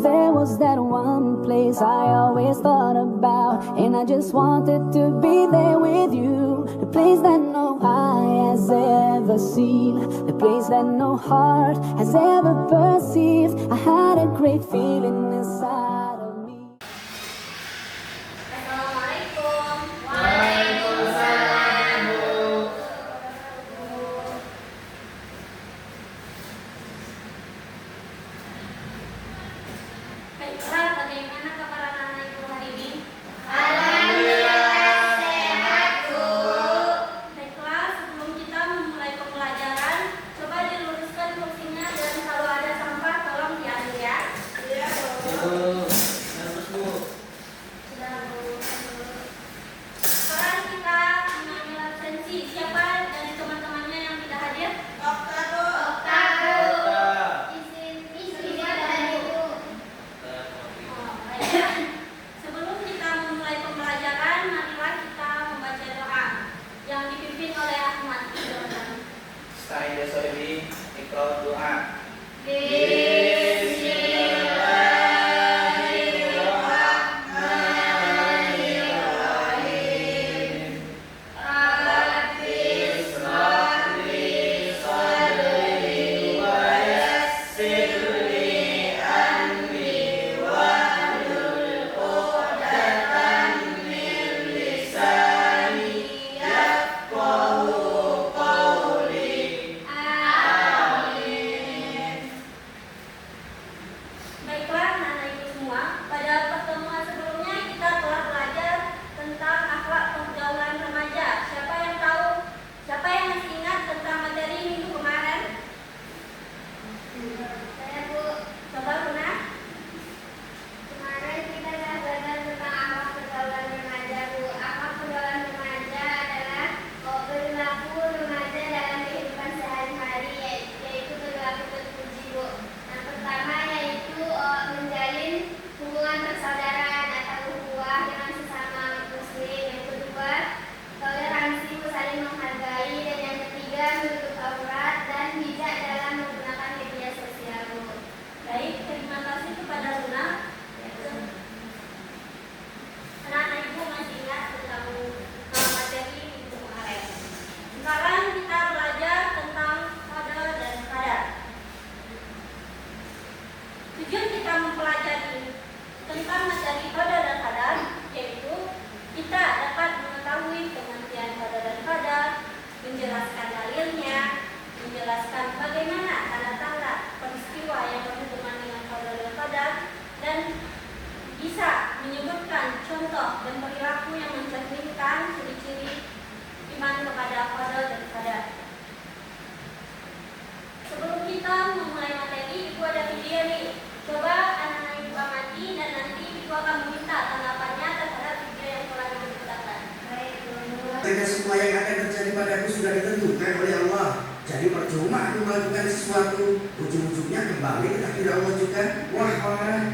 there was that one place I always thought about, and I just wanted to be there with you. The place that no eye has ever seen, the place that no heart has ever perceived. I had a great feeling inside of me. Assalamualaikum. Waalaikumsalam, Bu. Baiklah, bagaimana kabar anak-anak Ibu hari ini? Alhamdulillah sehat, Bu. Baiklah, sebelum kita memulai pembelajaran, coba diluruskan kursinya dan kalau ada sampah tolong diambil ya. Iya, Bu. Sudah, Bu. Sekarang kita mengambil absensi. Siapa dari teman-temannya yang tidak hadir? Dokter, Bu. Izin dari Bu. Baiklah. Sebelum kita memulai pembelajaran, marilah kita membaca doa yang dipimpin oleh Ahmad. Astagfirullahaladzim. Iqra doa. Bismillahirrahmanirrahim. Rabbi shrah li sadri wa yassir li amri wahlul 'uqdatam min lisani yafqahu qawli. Amin. Baiklah, anak-anak ibu semua, pada pertemuan sebelumnya kita telah belajar tentang akhlak pergaulan remaja. Siapa yang tahu? Siapa yang masih ingat tentang materi minggu kemarin? Saya, Bu. Coba Luna. Kemarin kita sudah belajar tentang akhlak pergaulan remaja, Bu. Akhlak pergaulan remaja adalah perilaku remaja dalam kehidupan sehari-hari, yaitu perilaku terpuji, Bu. Yang pertama yaitu menjalin hubungan persaudaraan atau ukhuwah dengan sesama muslim. Yang kedua, toleransi, Bu, saling menghargai. Dan yang ketiga, menutup aurat dan bijak dalam menggunakan media sosial, Bu. Baik, terima kasih kepada Luna. Anak-anak ibu masih ingat tentang materi minggu kemarin. Sekarang kita belajar tentang qada dan qadar. Tujuan kita mempelajari tentang materi qada dan qadar yaitu kita dapat mengetahui pengertian qada dan qadar, menjelaskan dalilnya, menjelaskan bagaimana tanda-tanda peristiwa yang berhubungan dengan qada dan qadar, dan bisa menyebutkan contoh dan perilaku yang mencerminkan ciri-ciri iman kepada qada dan qadar. Sebelum kita memulai materi, Ibu ada video nih. Coba anak-anak Ibu amati dan nanti Ibu akan meminta tanggapannya terhadap video yang telah Ibu putarkan. Baik, Bu. Karena semua yang akan terjadi padaku sudah ditentukan oleh Allah. Jadi percuma aku melakukan sesuatu, ujung-ujungnya kembali ke takdir Allah juga. Wah,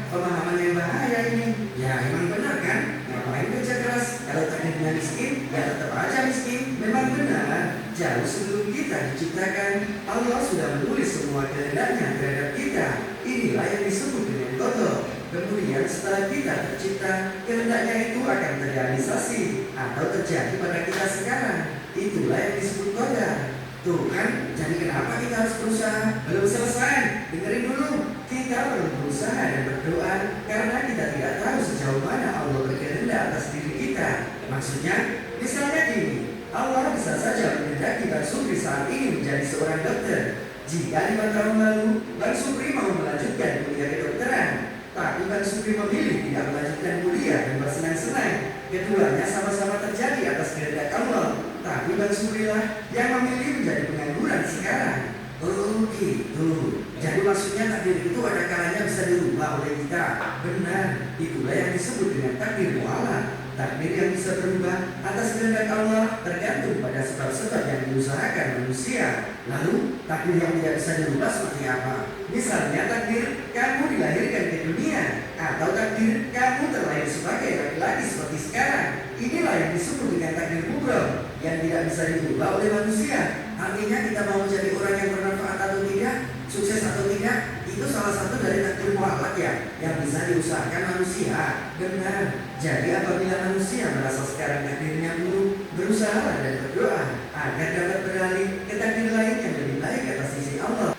pemahaman yang bahaya ini. Ya, emang benar kan? Ngapain kerja keras? Kalau takdirnya miskin, ya tetap aja miskin. Memang benar. Jauh sebelum kita diciptakan, Allah sudah menulis semua kehendaknya terhadap kita. Inilah yang disebut dengan qada. Kemudian setelah kita tercipta, kehendaknya itu akan terrealisasi atau terjadi pada kita sekarang. Itulah yang disebut qadar. Tuh kan, jadi kenapa kita harus berusaha? Belum selesai, dengerin dulu. Kita perlu berusaha dan berdoa karena kita tidak tahu sejauh mana Allah berkehendak atas diri kita. Maksudnya, misalnya gini, Allah bisa saja menghendaki Bang Supri saat ini menjadi seorang dokter. Jika 5 tahun lalu, Bang Supri mau melanjutkan kuliah kedokteran, tapi Bang Supri memilih tidak melanjutkan kuliah dan bersenang-senang. Keduanya sama-sama terjadi atas kehendak Allah, tapi Bang Supri lah yang memilih menjadi pengangguran sekarang. Oh gitu. Jadi maksudnya takdir itu ada kalanya bisa dirubah oleh kita. Benar, itulah yang disebut dengan takdir mu'alaq. Takdir yang bisa berubah atas kehendak Allah tergantung pada sebab-sebab yang diusahakan manusia. Lalu takdir yang tidak bisa dirubah seperti apa? Misalnya takdir kamu dilahirkan ke dunia, atau takdir kamu terlahir sebagai laki-laki seperti sekarang. Inilah yang disebut dengan takdir kubra yang tidak bisa dirubah oleh manusia. Artinya kita mau menjadi orang yang bermanfaat atau tidak, sukses atau tidak, Itu salah satu dari takdir mutlak ya, yang bisa diusahakan manusia. Benar. Jadi apabila manusia merasa sekarang takdirnya buruk, berusaha dan berdoa agar dapat beralih ke takdir lain yang lebih baik atas sisi Allah.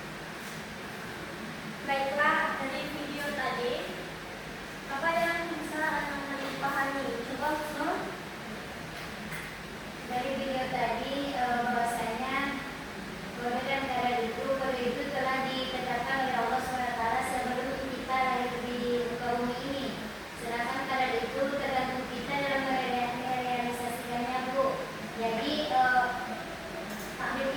Baiklah, dari video tadi, apa yang bisa anak-anak pahami? Coba Husnul. Dari video tadi bahwasanya kode dan kadar itu telah ditetapkan oleh Allah SWT sebelum kita lahir di muka bumi ini. Sedangkan kadar itu tergantung kita dalam merealisasikannya, Bu. Jadi takdir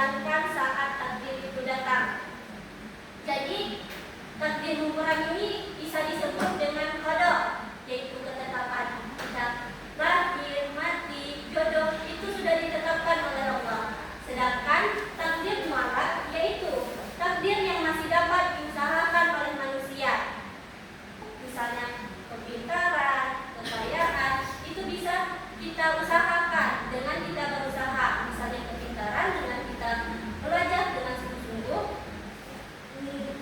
dijalankan saat takdir itu datang. Jadi takdir mubram ini bisa disebut dengan qada, yaitu ketetapan kita lahir, mati, jodoh itu sudah ditetapkan oleh Allah. Sedangkan takdir mualad yaitu takdir yang masih dapat diusahakan oleh manusia. Misalnya kepintaran, kekayaan itu bisa kita usahakan dengan kita berusaha. Misalnya kepintaran dengan kita belajar dengan sungguh-sungguh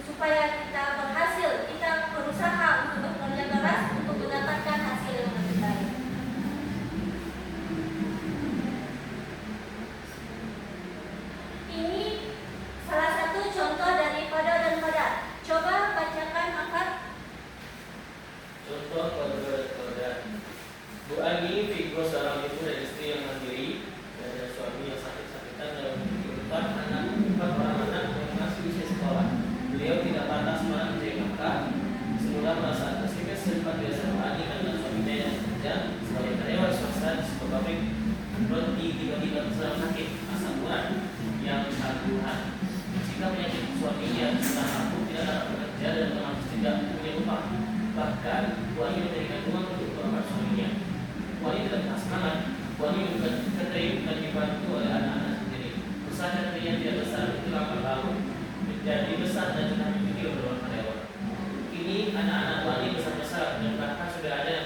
supaya kita berhasil, kita berusaha untuk bekerja keras untuk mendapatkan hasil yang lebih baik. Ini salah satu contoh dari qada dan qadar. Coba bacakan akad. Contoh qada. Bu Ani, figur seorang ibu dan istri yang mandiri dan ada suami yang sakit-sakitan dalam kehidupan empat orang anak yang masih usia sekolah. Beliau tidak patah semangat mencari nafkah. Semula merasa antusias sempat biasa Bu Ani karena suaminya yang bekerja sebagai karyawan swasta di sebuah pabrik roti tiba-tiba terserang sakit asam urat yang kambuhan. Jika penyakit suaminya sedang rapuh, tidak dapat bekerja dan otomatis tidak punya upah. Bahkan Bu Ani memberikan uang untuk berobat suaminya. Bu Ani tidak patah semangat. Bu Ani bukan catering dan dibantu oleh anak-anak sendiri. Usaha catering yang tidak besar itu 8 tahun menjadi besar dan sudah memiliki beberapa karyawan. Kini anak-anak Bu Ani besar-besar dan bahkan sudah ada yang